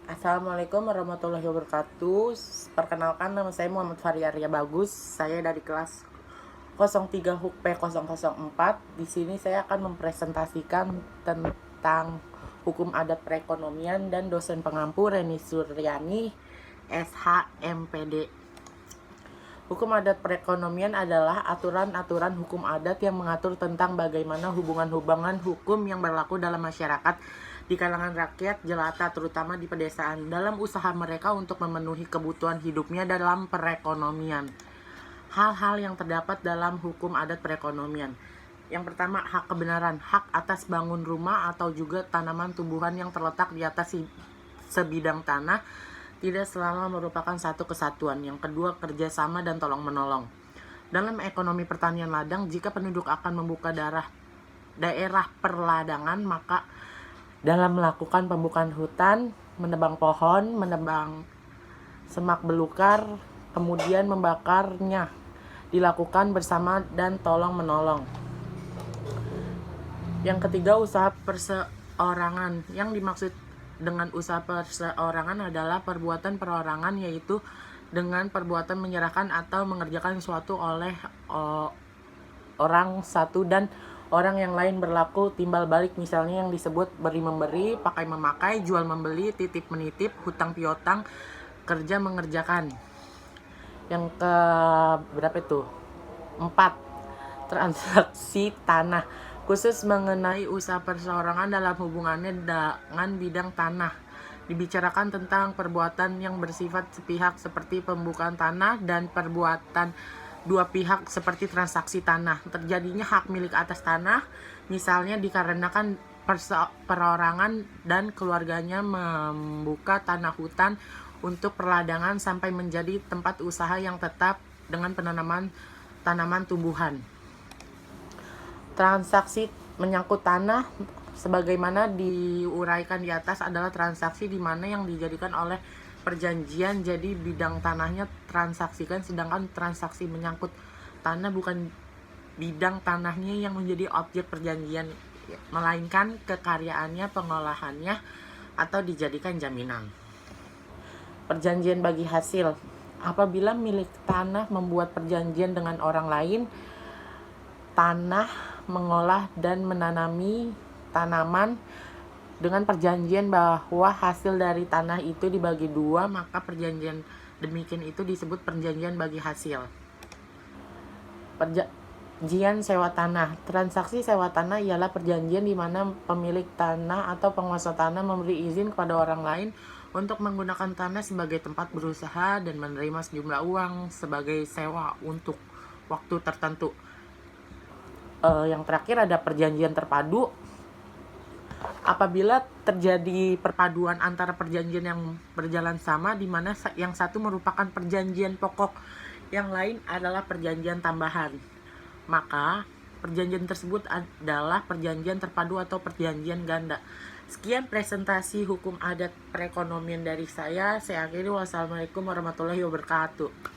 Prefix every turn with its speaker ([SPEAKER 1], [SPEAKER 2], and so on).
[SPEAKER 1] Assalamualaikum warahmatullahi wabarakatuh. Perkenalkan, nama saya Muhammad Fahri Arya Bagus. Saya dari kelas 03 HUK P004. Di sini saya akan mempresentasikan tentang hukum adat perekonomian dan dosen pengampu Reni Suryani, SH.MPD. Hukum adat perekonomian adalah aturan-aturan hukum adat yang mengatur tentang bagaimana hubungan-hubungan hukum yang berlaku dalam masyarakat di kalangan rakyat jelata, terutama di pedesaan, dalam usaha mereka untuk memenuhi kebutuhan hidupnya dalam perekonomian. Hal-hal yang terdapat dalam hukum adat perekonomian. Yang pertama, hak kebenaran, hak atas bangun rumah atau juga tanaman tumbuhan yang terletak di atas sebidang tanah tidak selalu merupakan satu kesatuan. Yang kedua, kerjasama dan tolong-menolong. Dalam ekonomi pertanian ladang, jika penduduk akan membuka daerah perladangan, maka dalam melakukan pembukaan hutan, menebang pohon, menebang semak belukar, kemudian membakarnya, dilakukan bersama dan tolong-menolong. Yang ketiga, usaha perseorangan. Yang dimaksud dengan usaha perseorangan adalah perbuatan perorangan, yaitu dengan perbuatan menyerahkan atau mengerjakan sesuatu oleh orang satu dan orang yang lain berlaku timbal balik, misalnya yang disebut beri-memberi, pakai-memakai, jual-membeli, titip-menitip, hutang piutang, kerja mengerjakan. Yang ke berapa itu? 4. Transaksi tanah, khusus mengenai usaha perseorangan dalam hubungannya dengan bidang tanah. Dibicarakan tentang perbuatan yang bersifat sepihak seperti pembukaan tanah dan perbuatan dua pihak seperti transaksi tanah. Terjadinya hak milik atas tanah misalnya dikarenakan perorangan dan keluarganya membuka tanah hutan untuk perladangan sampai menjadi tempat usaha yang tetap dengan penanaman tanaman tumbuhan. Transaksi menyangkut tanah sebagaimana diuraikan di atas adalah transaksi di mana yang dijadikan oleh perjanjian, jadi bidang tanahnya transaksikan, sedangkan transaksi menyangkut tanah bukan bidang tanahnya yang menjadi objek perjanjian, melainkan kekaryaannya, pengolahannya, atau dijadikan jaminan. Perjanjian bagi hasil. Apabila milik tanah membuat perjanjian dengan orang lain, tanah mengolah dan menanami tanaman dengan perjanjian bahwa hasil dari tanah itu dibagi dua, maka perjanjian demikian itu disebut perjanjian bagi hasil. Perjanjian sewa tanah. Transaksi sewa tanah ialah perjanjian di mana pemilik tanah atau penguasa tanah memberi izin kepada orang lain untuk menggunakan tanah sebagai tempat berusaha dan menerima sejumlah uang sebagai sewa untuk waktu tertentu. Yang terakhir ada perjanjian terpadu. Apabila terjadi perpaduan antara perjanjian yang berjalan sama, di mana yang satu merupakan perjanjian pokok, yang lain adalah perjanjian tambahan, maka perjanjian tersebut adalah perjanjian terpadu atau perjanjian ganda. Sekian presentasi hukum adat perekonomian dari saya. Saya akhiri. Wassalamualaikum warahmatullahi wabarakatuh.